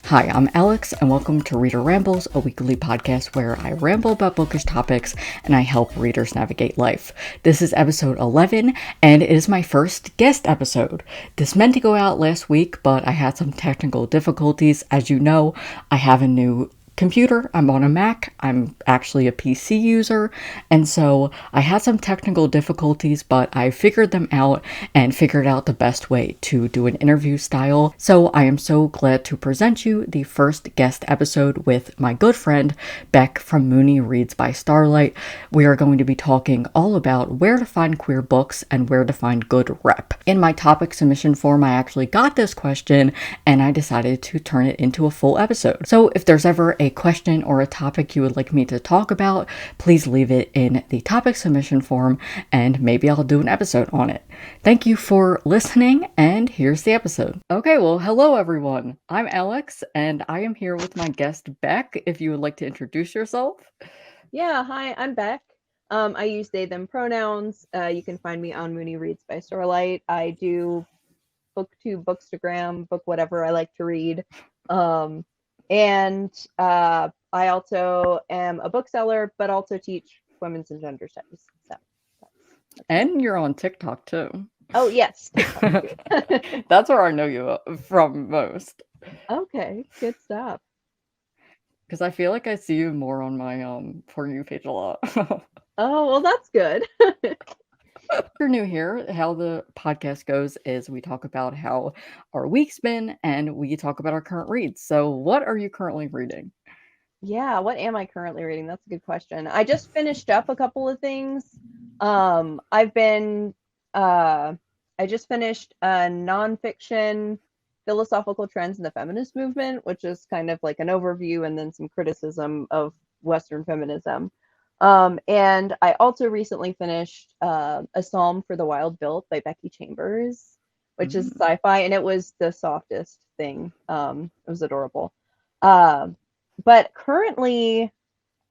Hi, I'm Alex, and welcome to Reader Rambles, a weekly podcast where I ramble about bookish topics and I help readers navigate life. This is episode 11, and it is my first guest episode. This meant to go out last week, but I had some technical difficulties. As you know, I have a new computer. I'm on a Mac. I'm actually a PC user, and so I had some technical difficulties, but I figured them out and figured out the best way to do an interview style. So I am so glad to present you the first guest episode with my good friend Beck from MoonyReadsbyStarlight. We are going to be talking all about where to find queer books and where to find good rep. In my topic submission form, I actually got this question and I decided to turn it into a full episode. So if there's ever a question or a topic you would like me to talk about, please leave it in the topic submission form and maybe I'll do an episode on it. Thank you for listening, and here's the episode. Okay, well, hello everyone. I'm Alex, and I am here with my guest Beck. If you would like to introduce yourself. Yeah, hi, I'm Beck. I use they, them pronouns. You can find me on Moony Reads by Starlight. I do booktube, bookstagram, book whatever I like to read. And I also am a bookseller, but also teach women's and gender studies. So, and you're on TikTok too. Oh, yes. That's where I know you from most. Okay, good stuff. Because I feel like I see you more on my For You page a lot. Oh, well, that's good. If you're new here, how the podcast goes is we talk about how our week's been and we talk about our current reads. So what are you currently reading? Yeah, what am I currently reading? That's a good question. I just finished up a couple of things. I've been I just finished a nonfiction philosophical trends in the feminist movement, which is kind of like an overview and then some criticism of Western feminism. And I also recently finished A Psalm for the Wild Built by Becky Chambers, which is sci-fi, and it was the softest thing. It was adorable. But currently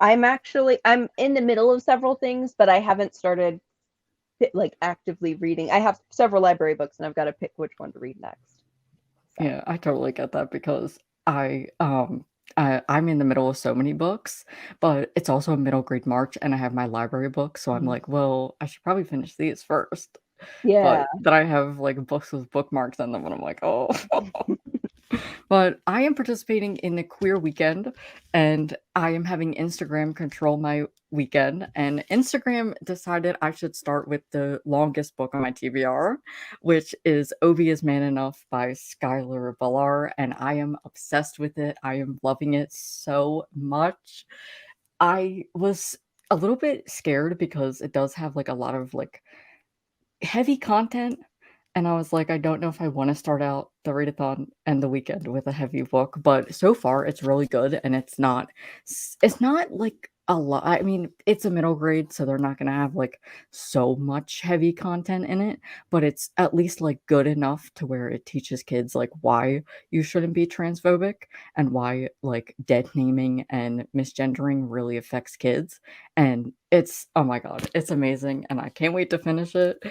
I'm in the middle of several things, but I haven't started like actively reading. I have several library books and I've got to pick which one to read next. So. Yeah, I totally get that because I'm in the middle of so many books, but it's also a middle grade March and I have my library book, so I'm like, well, I should probably finish these first. Yeah. But then I have like books with bookmarks in them and I'm like, oh. But I am participating in the queer weekend and I am having Instagram control my weekend, and Instagram decided I should start with the longest book on my TBR, which is Obi is Man Enough by Skylar Ballar, and I am obsessed with it. I am loving it so much. I was a little bit scared because it does have like a lot of like heavy content, and I was like, I don't know if I want to start out the readathon and the weekend with a heavy book, but so far it's really good, and it's not like a lot. I mean, it's a middle grade, so they're not gonna have like so much heavy content in it, but it's at least like good enough to where it teaches kids like why you shouldn't be transphobic and why like dead naming and misgendering really affects kids. And it's, oh my god, it's amazing, and I can't wait to finish it.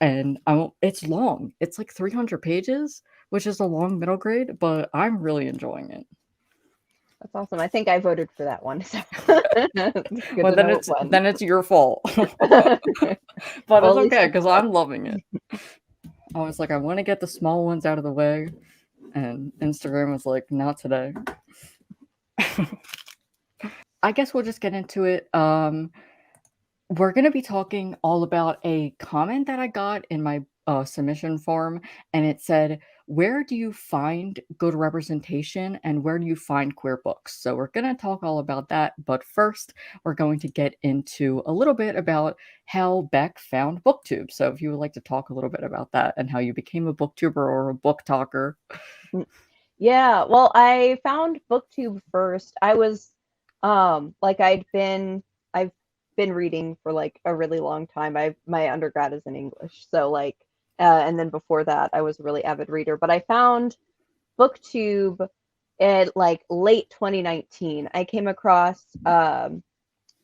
And it's long. It's like 300 pages, which is a long middle grade, but I'm really enjoying it. That's awesome. I think I voted for that one. So Well, then it's your fault. But well, it's okay because I'm loving it. I was like, I want to get the small ones out of the way, and Instagram was like, not today. I guess we'll just get into it. We're going to be talking all about a comment that I got in my submission form, and it said, where do you find good representation and where do you find queer books? So we're going to talk all about that, but first we're going to get into a little bit about how Beck found BookTube. So if you would like to talk a little bit about that and how you became a booktuber or a book talker. Yeah, well, I found BookTube first. I was like I've been reading for like a really long time. My undergrad is in English, so like and then before that I was a really avid reader, but I found BookTube in like late 2019. I came across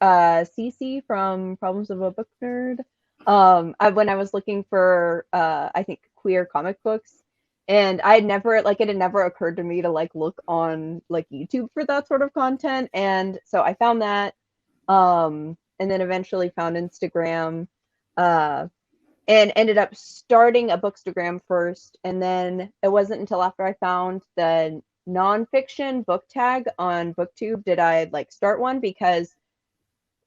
Cece from Problems of a Book Nerd when I was looking for I think queer comic books, And I had never, like, it had never occurred to me to like look on like YouTube for that sort of content. And so I found that, and then eventually found Instagram, uh, and ended up starting a Bookstagram first. And then it wasn't until after I found the nonfiction book tag on BookTube did I like start one, because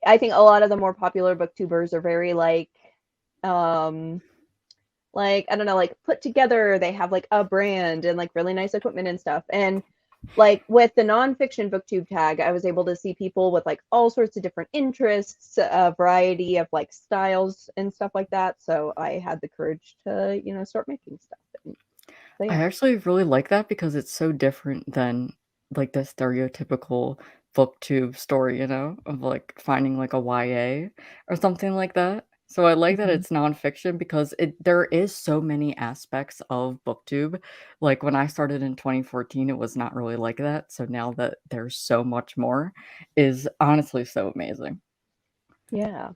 I think a lot of the more popular booktubers are very like I don't know, like put together. They have like a brand and like really nice equipment and stuff. And like with the nonfiction booktube tag, I was able to see people with like all sorts of different interests, a variety of like styles and stuff like that. So I had the courage to, start making stuff. And so I yeah. actually really like that because it's so different than like the stereotypical booktube story, of like finding like a YA or something like that. So I like that Mhm. it's nonfiction because there is so many aspects of booktube. Like when I started in 2014, it was not really like that. So now that there's so much more is honestly so amazing. Yeah.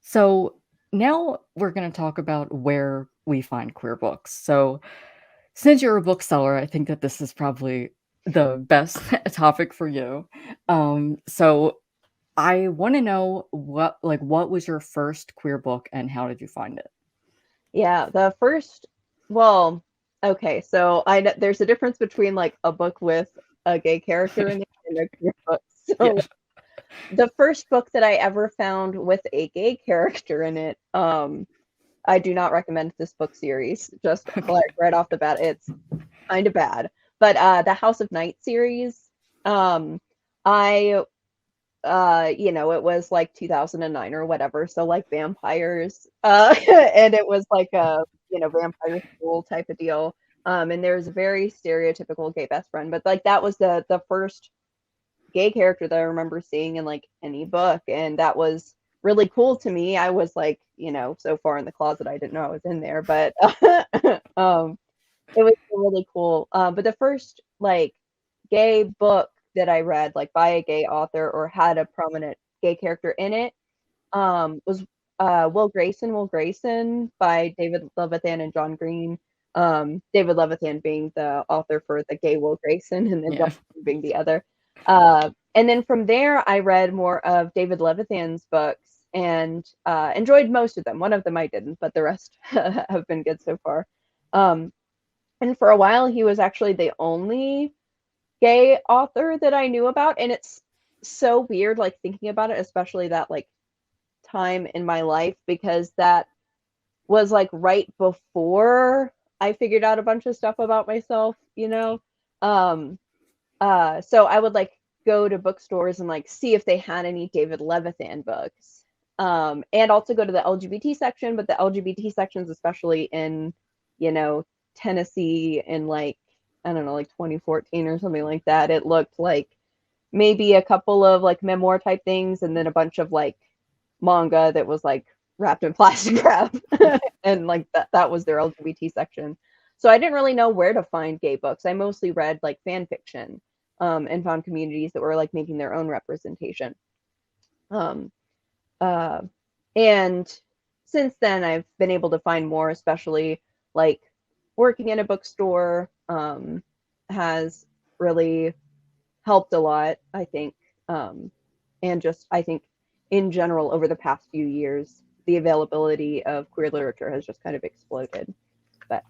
So now we're going to talk about where we find queer books. So since you're a bookseller, I think that this is probably the best topic for you. So I want to know what was your first queer book and how did you find it? Yeah. The first, well, okay, so there's a difference between like a book with a gay character in it and a queer book. Yeah. So the first book that I ever found with a gay character in it, I do not recommend this book series. Just like right off the bat, it's kind of bad. But the House of Night series, I it was like 2009 or whatever, so like vampires, and it was like a vampire school type of deal. And there's a very stereotypical gay best friend, but like that was the first gay character that I remember seeing in like any book, and that was really cool to me. I was like, so far in the closet I didn't know I was in there, but um, it was really cool. But the first like gay book that I read, like by a gay author or had a prominent gay character in it, was Will Grayson by David Levithan and John Green. David Levithan being the author for the gay Will Grayson, and then John Yeah. Green being the other. And then from there, I read more of David Levithan's books and enjoyed most of them. One of them I didn't, but the rest have been good so far. Um, and for a while, he was actually the only gay author that I knew about. And it's so weird, like thinking about it, especially that like time in my life, because that was like right before I figured out a bunch of stuff about myself. Um, so I would like go to bookstores and like see if they had any David Levithan books. And also go to the LGBT section, but the LGBT sections, especially in, you know, Tennessee in like, I don't know, like 2014 or something like that, it looked like maybe a couple of like memoir type things and then a bunch of like manga that was like wrapped in plastic wrap. And like that was their LGBT section. So I didn't really know where to find gay books. I mostly read like fan fiction, and found communities that were like making their own representation. Um, uh, and since then, I've been able to find more, especially like working in a bookstore, has really helped a lot, I think. And just, I think, in general, over the past few years, the availability of queer literature has just kind of exploded. But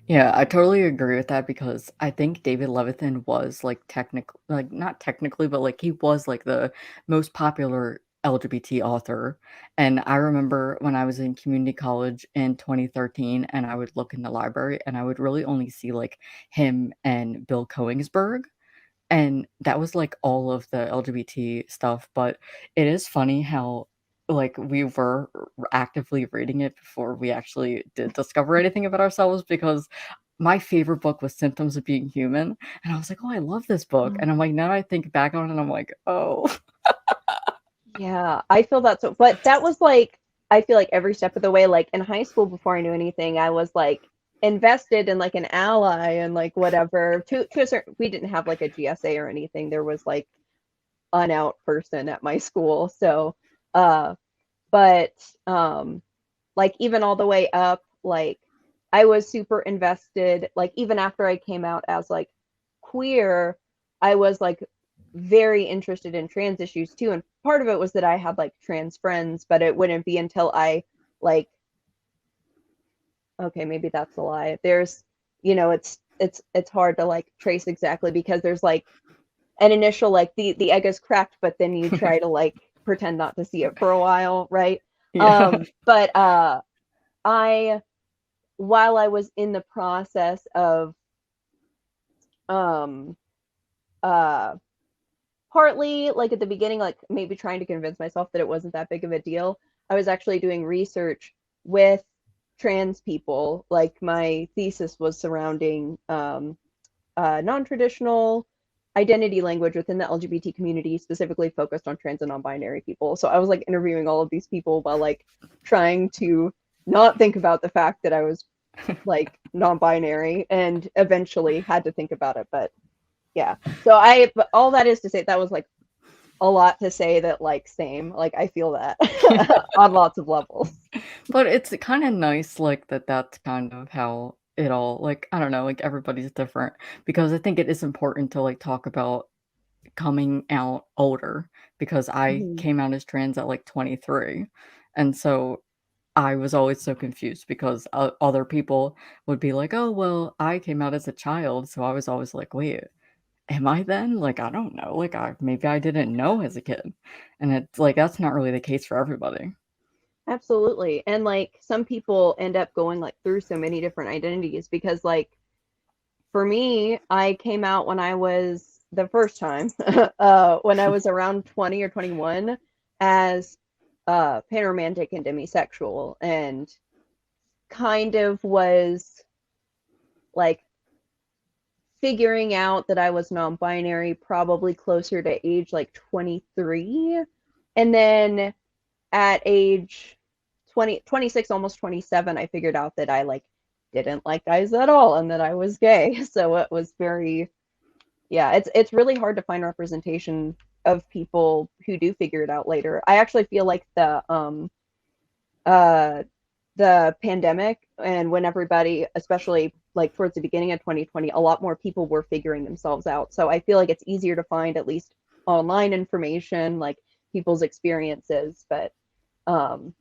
Yeah, I totally agree with that because I think David Levithan was like like not technically, but like he was like the most popular LGBT author. And I remember when I was in community college in 2013 and I would look in the library and I would really only see like him and Bill Koenigsberg. And that was, like, all of the LGBT stuff, but it is funny how, like, we were actively reading it before we actually did discover anything about ourselves because my favorite book was Symptoms of Being Human, and I was like, "Oh, I love this book," and I'm like, now I think back on it, I'm like, "Oh." yeah, I feel that so, but that was like, I feel like every step of the way, like in high school before I knew anything, I was like invested in like an ally and like whatever. To a certain, we didn't have like a GSA or anything. There was like an out person at my school. So, uh, but like even all the way up, like I was super invested, like even after I came out as like queer, I was like very interested in trans issues too. And part of it was that I had like trans friends, but it wouldn't be until I like, okay, maybe that's a lie. There's, it's hard to like trace exactly because there's like an initial like the egg is cracked, but then you try to like pretend not to see it for a while, right? Yeah. But I while I was in the process of um partly like at the beginning, like maybe trying to convince myself that it wasn't that big of a deal, I was actually doing research with trans people. Like my thesis was surrounding non-traditional identity language within the LGBT community, specifically focused on trans and non-binary people. So I was like interviewing all of these people while like trying to not think about the fact that I was like non-binary, and eventually had to think about it. But yeah, so but all that is to say, that was like a lot to say that like same, like I feel that on lots of levels. But it's kind of nice, like, that's kind of how it all, like, I don't know, like, everybody's different, because I think it is important to, like, talk about coming out older, because I Mhm. came out as trans at, like, 23, and so I was always so confused because o other people would be like, "Oh, well, I came out as a child," so I was always like, "Wait, am I then? Like, I don't know, like, maybe I didn't know as a kid," and it's like, that's not really the case for everybody. Absolutely. And like some people end up going like through so many different identities because like for me, I came out when I was the first time, when I was around 20 or 21 as panromantic and demisexual, and kind of was like figuring out that I was non-binary probably closer to age like 23. And then at age 20, 26, almost 27, I figured out that I like didn't like guys at all and that I was gay. So it was very, yeah, it's really hard to find representation of people who do figure it out later. I actually feel like uh the pandemic, and when everybody, especially like towards the beginning of 2020, a lot more people were figuring themselves out. So I feel like it's easier to find at least online information, like people's experiences. But um,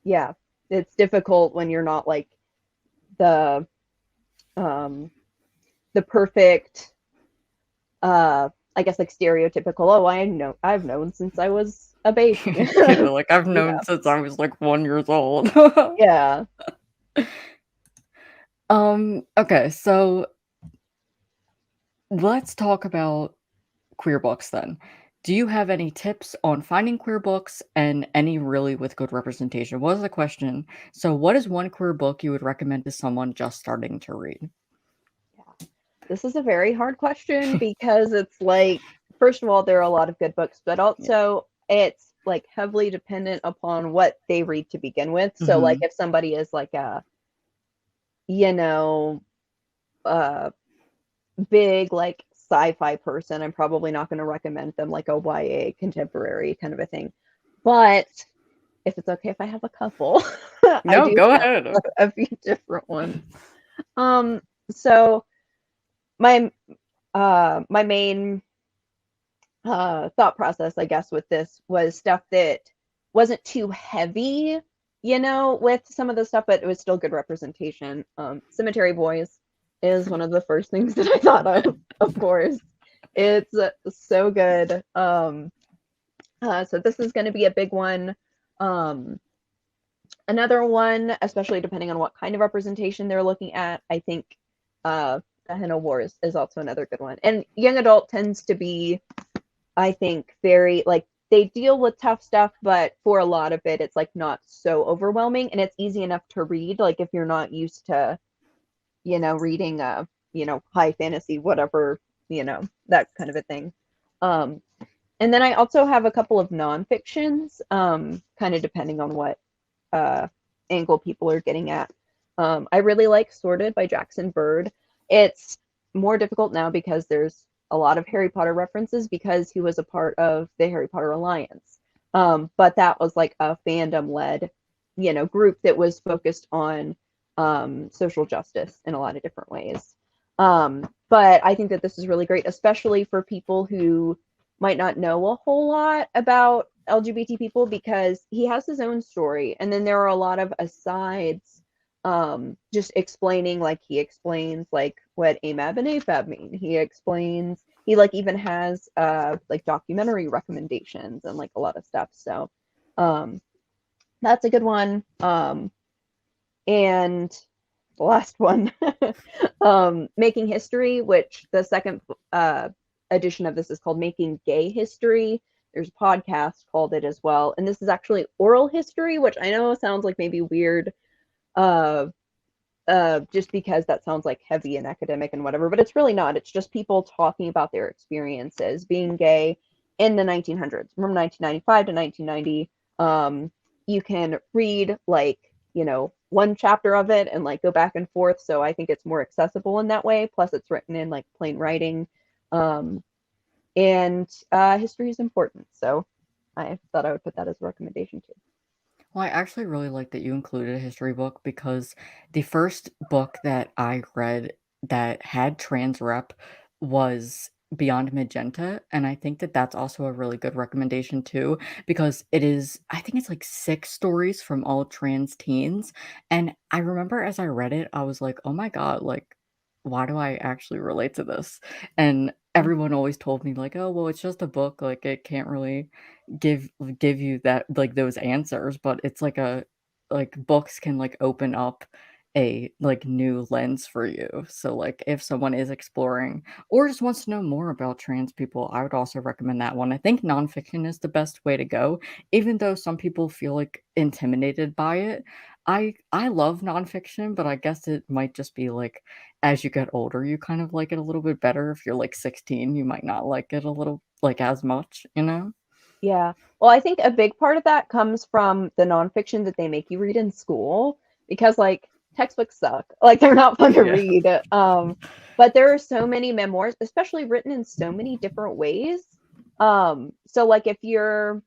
yeah, it's difficult when you're not like the um, the perfect, I guess like stereotypical. Oh, I've known since I was a baby. Yeah, like, I've known Yeah, since I was, like, 1 years old. yeah. Okay, so let's talk about queer books then. Do you have any tips on finding queer books and any really with good representation? Was the question. So what is one queer book you would recommend to someone just starting to read? This is a very hard question because it's like, first of all, there are a lot of good books, but Yeah. also it's like heavily dependent upon what they read to begin with. So like Mhm. if somebody is like a, you know, uh big like sci-fi person, I'm probably not going to recommend them like a YA contemporary kind of a thing. But if it's okay if I have a couple, I No, do go have ahead. a few different ones. Um, so my my main thought process, I guess, with this was stuff that wasn't too heavy, with some of the stuff, but it was still good representation. Cemetery Boys is one of the first things that I thought of course. It's so good. So this is going to be a big one. Um, Another one, especially depending on what kind of representation they're looking at, I think the Henna Wars is also another good one. And young adult tends to be, I think, very like they deal with tough stuff, but for a lot of it, it's like not so overwhelming, and it's easy enough to read. Like if you're not used to, reading high fantasy, whatever, that kind of a thing. Um, and then I also have a couple of nonfictions, kind of depending on what uh angle people are getting at. I really like Sorted by Jackson Bird. It's more difficult now because there's a lot of Harry Potter references because he was a part of the Harry Potter Alliance. But that was like a fandom led, group that was focused on social justice in a lot of different ways. But I think that this is really great, especially for people who might not know a whole lot about LGBT people, because he has his own story, and then there are a lot of asides, just explaining, like he explains like what AMAB and AFAB mean. He explains, he like even has like documentary recommendations and like a lot of stuff. So that's a good one. And the last one, Making History, which the second edition of this is called Making Gay History. There's a podcast called it as well. And this is actually oral history, which I know sounds like maybe weird, just because that sounds like heavy and academic and whatever, but it's really not. It's just people talking about their experiences being gay in the 1900s, from 1995 to 1990. You can read like, one chapter of it and like go back and forth. So I think it's more accessible in that way. Plus it's written in like plain writing. And history is important. So I thought I would put that as a recommendation too. Well, I actually really like that you included a history book, because the first book that I read that had trans rep was Beyond Magenta, and I think that that's also a really good recommendation too, because I think it's like 6 stories from all trans teens, and I remember as I read it, I was like, "Oh my god, like, why do I actually relate to this?" And everyone always told me like, "Oh, well, it's just a book, like, it can't really give give you that like those answers," but it's like books can like open up a like new lens for you. So like if someone is exploring or just wants to know more about trans people, I would also recommend that one. I think nonfiction is the best way to go, even though some people feel like intimidated by it. I love nonfiction, but I guess it might just be like as you get older, you kind of like it a little bit better. If you're like 16, you might not like it a little like as much, you know? Yeah. Well, I think a big part of that comes from the nonfiction that they make you read in school, because like textbooks suck. Like they're not fun to Yeah. read. But there are so many memoirs, especially written in so many different ways. So like if you're,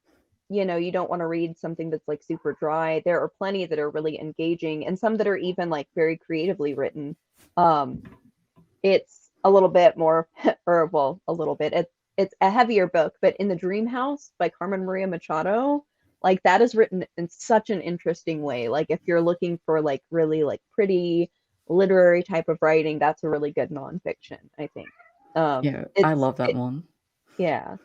you don't want to read something that's like super dry, there are plenty that are really engaging and some that are even like very creatively written. Um, it's a little bit more, or well, a little bit. It's a heavier book, but In the Dream House by Carmen Maria Machado, like that is written in such an interesting way. Like if you're looking for like really like pretty literary type of writing, that's a really good nonfiction, I think. Yeah, I love that one. Yeah.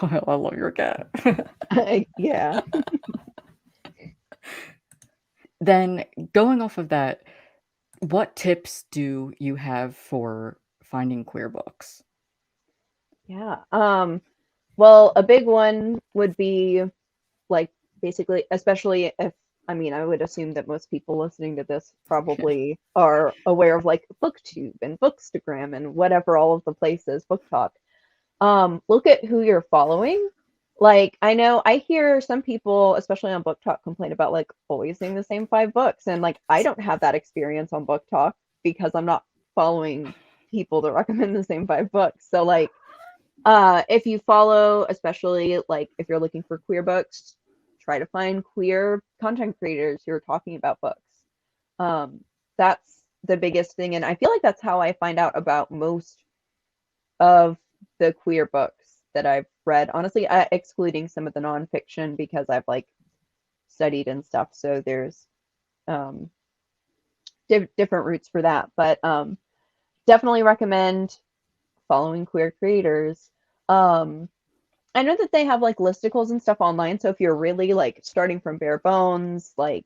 I love your cat. Yeah. Then going off of that, what tips do you have for finding queer books? Yeah. Well, a big one would be like basically, especially if, I mean, I would assume that most people listening to this probably are aware of like BookTube and Bookstagram and whatever, all of the places, Book Talk. Look at who you're following. Like, I know I hear some people, especially on Book Talk, complain about like always seeing the same 5 books. And like, I don't have that experience on Book Talk because I'm not following people that recommend the same 5 books. So like, if you follow, especially like if you're looking for queer books, try to find queer content creators who are talking about books. That's the biggest thing, and I feel like that's how I find out about most of the queer books that I've read. Honestly, excluding some of the nonfiction because I've like studied and stuff, so there's um, different routes for that. But definitely recommend following queer creators. Um, I know that they have like listicles and stuff online. So if you're really like starting from bare bones, like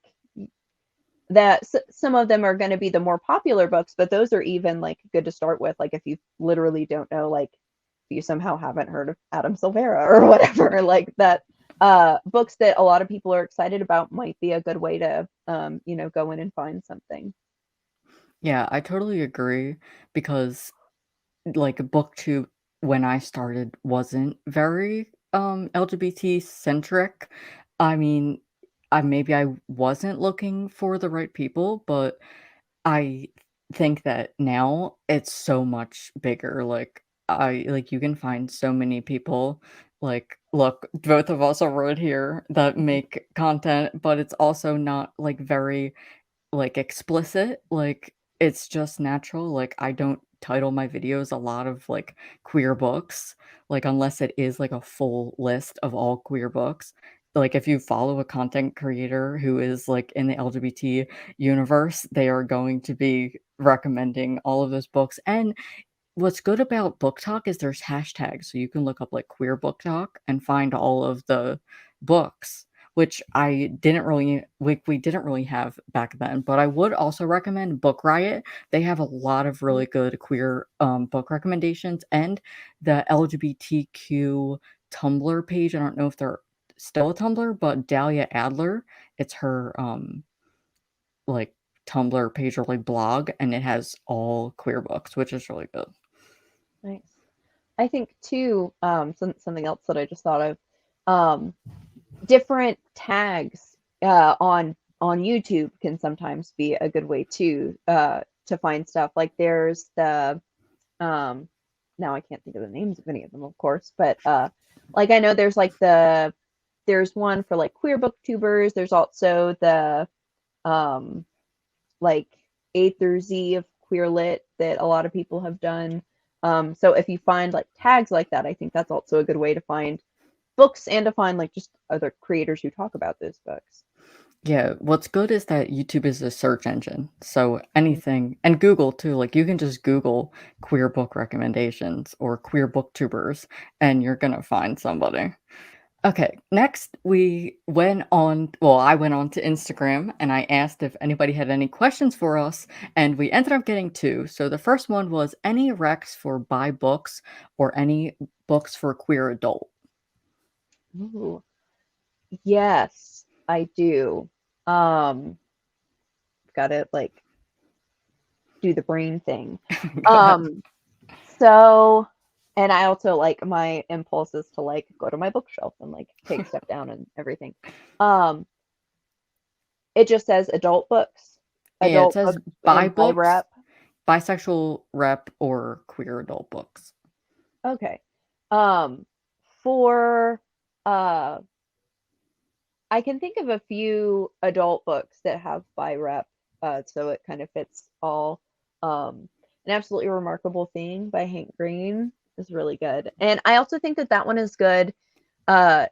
that, some of them are going to be the more popular books, but those are even like good to start with. Like if you literally don't know, like if you somehow haven't heard of Adam Silvera or whatever, like that, books that a lot of people are excited about might be a good way to, go in and find something. Yeah, I totally agree, because like BookTube when I started wasn't very LGBT centric. I mean, I wasn't looking for the right people, but I think that now it's so much bigger. Like you can find so many people like, look, both of us are right here that make content, but it's also not, like, very, like, explicit, like, it's just natural, like, I don't title my videos a lot of, like, queer books, like, unless it is, like, a full list of all queer books. Like, if you follow a content creator who is, like, in the LGBT universe, they are going to be recommending all of those books, and what's good about Book Talk is there's hashtags, so you can look up, like, queer book talk and find all of the books, which I didn't really we didn't really have back then, but I would also recommend Book Riot. They have a lot of really good queer, book recommendations, and the LGBTQ Tumblr page, I don't know if they're still a Tumblr, but Dahlia Adler, it's her, like, Tumblr page or, like, blog, and it has all queer books, which is really good. Nice. I think too, something else that I just thought of, um, different tags on YouTube can sometimes be a good way to find stuff. Like there's the now I can't think of the names of any of them, of course, but like I know there's one for like queer booktubers. There's also the um like A through Z of queer lit that a lot of people have done. So if you find like tags like that, I think that's also a good way to find books and to find like just other creators who talk about those books. Yeah, what's good is that YouTube is a search engine, so anything and Google too, like, you can just Google queer book recommendations or queer booktubers, and you're gonna find somebody. Okay, next I went on to Instagram, and I asked if anybody had any questions for us, and we ended up getting 2. So the first one was, "Any recs for bi books or any books for queer adult?" Ooh, yes, I do. Gotta like do the brain thing. Go ahead. Um, so, and I also like my impulse is to like go to my bookshelf and like take stuff down and everything. Um, it just says Yeah, it adult says books bi and by books, rep. bisexual rep, or queer adult books. Okay. Um, for uh, I can think of a few adult books that have by rep, so it kind of fits all. An Absolutely Remarkable Thing by Hank Green is really good, and I also think that that one is good. Uh,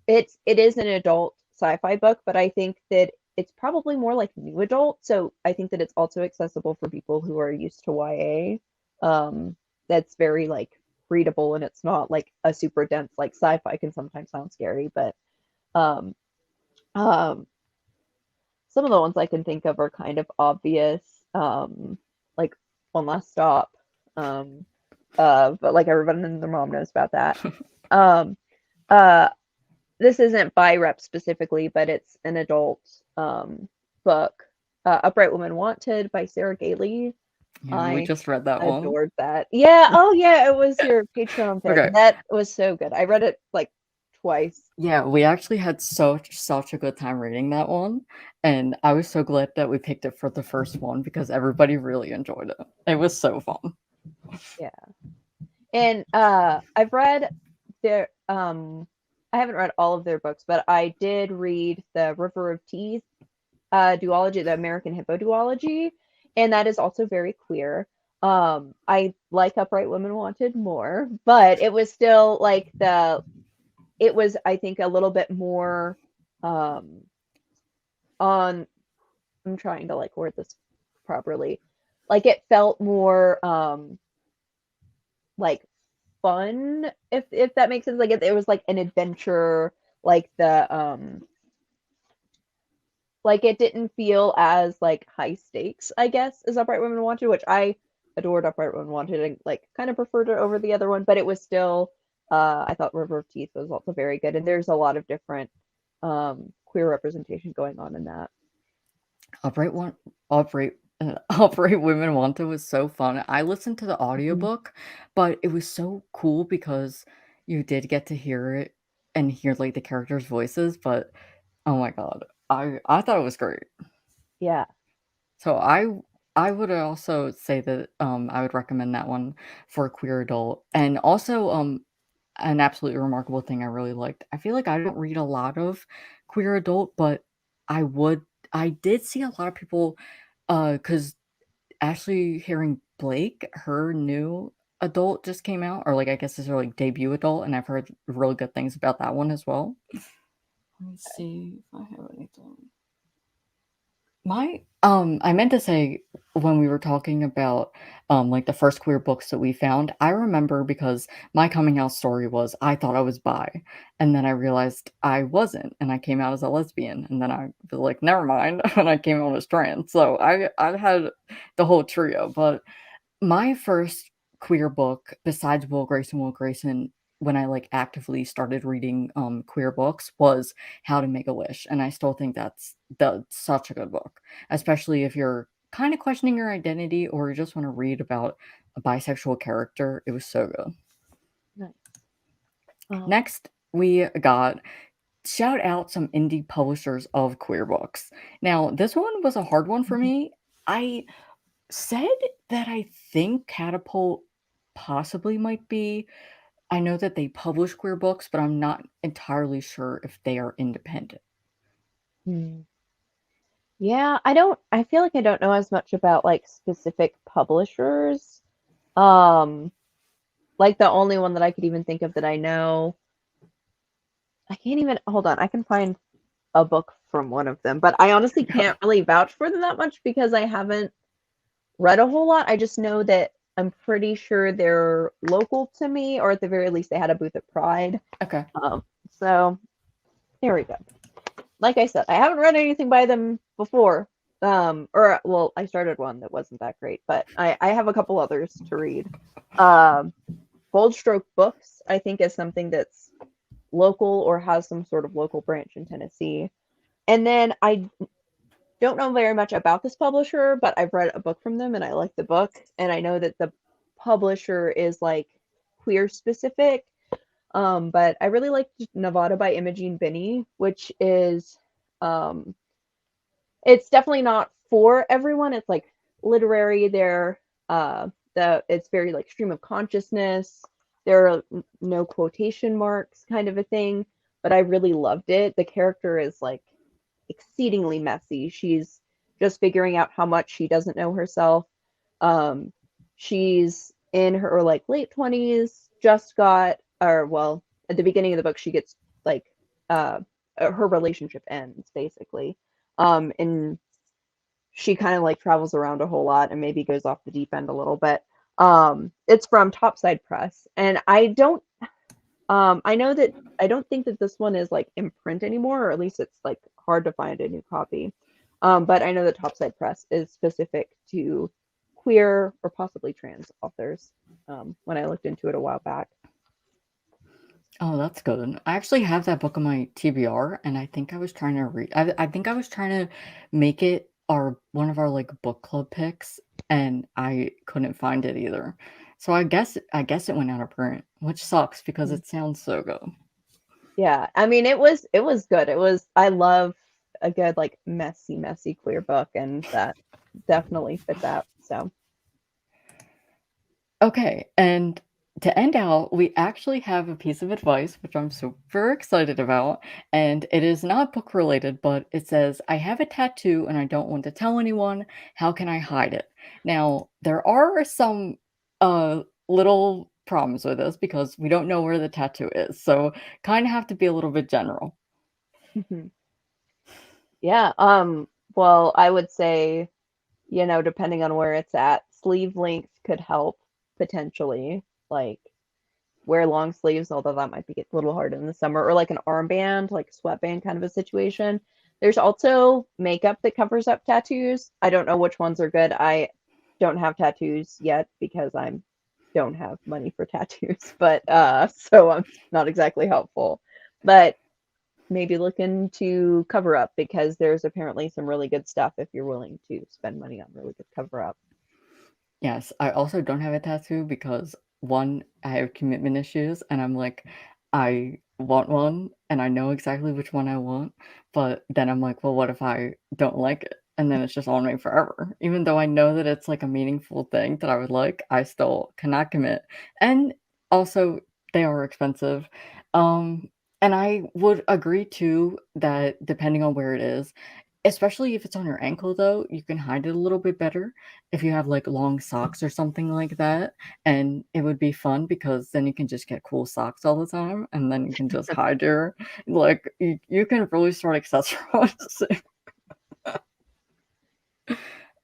it is an adult sci-fi book, but I think that it's probably more like new adult, so I think that it's also accessible for people who are used to YA. That's very like readable, and it's not like a super dense like sci-fi can sometimes sound scary, but um, um, some of the ones I can think of are kind of obvious, like One Last Stop, um, but like everybody and their mom knows about that. Um, uh, this isn't by rep specifically, but it's an adult book. Upright Woman Wanted by Sarah Gailey. Yeah, we I just read that one. adored that. Yeah, oh yeah, it was your Patreon pick. Okay. That was so good. I read it like twice. Yeah, we actually had such a good time reading that one, and I was so glad that we picked it for the first one because everybody really enjoyed it. It was so fun. Yeah. And I've read their I haven't read all of their books, but I did read the River of Teeth duology, the American Hippo duology, and that is also very queer. I like Upright Women Wanted more, but it was still like it was I think a little bit more um on I'm trying to like word this properly. Like it felt more like fun, if that makes sense. Like it was like an adventure, like like it didn't feel as like high stakes, I guess, as Upright Women Wanted, which I adored Upright Women Wanted and like kind of preferred it over the other one, but it was still I thought River of Teeth was also very good, and there's a lot of different queer representation going on in that. Upright one Upright Upright Women Wanted was so fun. I listened to the Mhm. audiobook, but it was so cool because you did get to hear it and hear, like, the characters' voices, but oh my god, I thought it was great. Yeah. So I would also say that, I would recommend that one for a queer adult, and also, an absolutely remarkable thing I really liked. I feel like I don't read a lot of queer adult, but I did see a lot of people, because Ashley Herring Blake, her new adult just came out, or like I guess it's her like debut adult, and I've heard really good things about that one as well. Let me see if I have anything. I meant to say when we were talking about like the first queer books that we found, I remember because my coming out story was I thought I was bi, and then I realized I wasn't, and I came out as a lesbian, and then I was like, never mind, and I came out as trans. So I had the whole trio, but my first queer book, besides Will Grayson, when I, like, actively started reading, queer books, was How to Make a Wish, and I still think that's such a good book, especially if you're kinda questioning your identity or you just wanna read about a bisexual character. It was so good. Nice. Next, we got shout out some indie publishers of queer books. Now, this one was a hard one for me. I said that I think Catapult possibly might be. I know that they publish queer books, but I'm not entirely sure if they are independent. Hmm. Yeah, I feel like I don't know as much about like specific publishers. Um, like the only one that I could even think of that I know, I can't even, hold on, I can find a book from one of them, but I honestly can't really vouch for them that much because I haven't read a whole lot. I just know that I'm pretty sure they're local to me, or at the very least they had a booth at Pride. Okay. So there we go. Like I said, I haven't read anything by them before. Or well, I started one that wasn't that great, but I have a couple others to read. Bold Stroke Books, I think, is something that's local or has some sort of local branch in Tennessee. And then I don't know very much about this publisher, but I've read a book from them and I like the book. And I know that the publisher is like queer specific. But I really liked Nevada by Imogen Binnie, which is it's definitely not for everyone. It's like literary. It's very like stream of consciousness. There are no quotation marks kind of a thing, but I really loved it. The character is like exceedingly messy. She's just figuring out how much she doesn't know herself. She's in her like late 20s, just got, or well, at the beginning of the book, she gets like her relationship ends basically. And she kind of like travels around a whole lot and maybe goes off the deep end a little bit. It's from Topside Press, and I know that I don't think that this one is like in print anymore, or at least it's like hard to find a new copy. But I know that Topside Press is specific to queer or possibly trans authors. When I looked into it a while back. Oh, that's good. I actually have that book on my TBR, and I think I was trying to read. I think I was trying to make it our one of our like book club picks, and I couldn't find it either. So I guess it went out of print, which sucks because it sounds so good. Yeah, I mean it was good. I love a good like messy queer book, and that definitely fit that. So Okay, and to end out, we actually have a piece of advice, which I'm super excited about, and it is not book related, but it says, I have a tattoo and I don't want to tell anyone. How can I hide it? Now, there are some little problems with this because we don't know where the tattoo is, so kind of have to be a little bit general. yeah, well, I would say, depending on where it's at, sleeve length could help potentially. Like wear long sleeves, although that might be a little hard in the summer, or like an armband, like sweatband kind of a situation. There's also makeup that covers up tattoos. I don't know which ones are good. I don't have tattoos yet because I don't have money for tattoos, but so I'm not exactly helpful. But maybe look into cover up because there's apparently some really good stuff if you're willing to spend money on really good cover up. Yes, I also don't have a tattoo because one, I have commitment issues, and I'm like, I want one, and I know exactly which one I want, but then I'm like, well, what if I don't like it? And then it's just on me forever. Even though I know that it's like a meaningful thing that I would like, I still cannot commit. And also, they are expensive. And I would agree too that depending on where it is, especially if it's on your ankle though, you can hide it a little bit better if you have like long socks or something like that. And it would be fun because then you can just get cool socks all the time and then you can just hide your like you can really start accessorizing.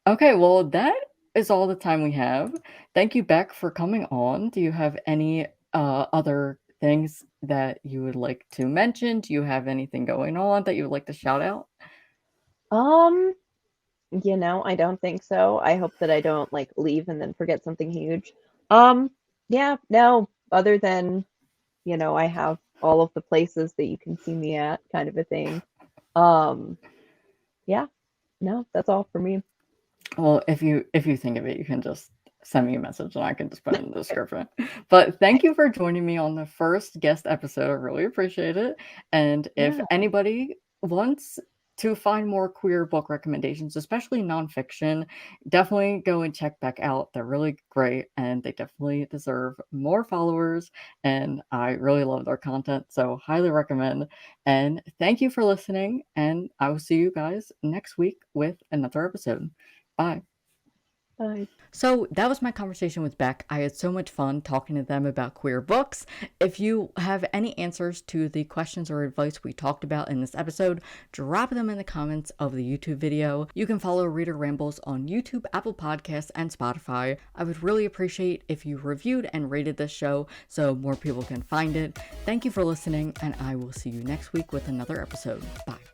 Okay, well that is all the time we have. Thank you, Beck, for coming on. Do you have any other things that you would like to mention? Do you have anything going on that you would like to shout out? I don't think so. I hope that I don't like leave and then forget something huge. Yeah, no, other than, I have all of the places that you can see me at, kind of a thing. Yeah, no, that's all for me. Well, if you think of it, you can just send me a message and I can just put it in the description. But thank you for joining me on the first guest episode. I really appreciate it. And if Yeah. anybody wants to find more queer book recommendations, especially nonfiction, definitely go and check back out. They're really great and they definitely deserve more followers. And I really love their content. So, highly recommend. And thank you for listening. And I will see you guys next week with another episode. Bye. Bye. So that was my conversation with Beck. I had so much fun talking to them about queer books. If you have any answers to the questions or advice we talked about in this episode, drop them in the comments of the YouTube video. You can follow Reader Rambles on YouTube, Apple Podcasts, and Spotify. I would really appreciate if you reviewed and rated this show so more people can find it. Thank you for listening, and I will see you next week with another episode. Bye.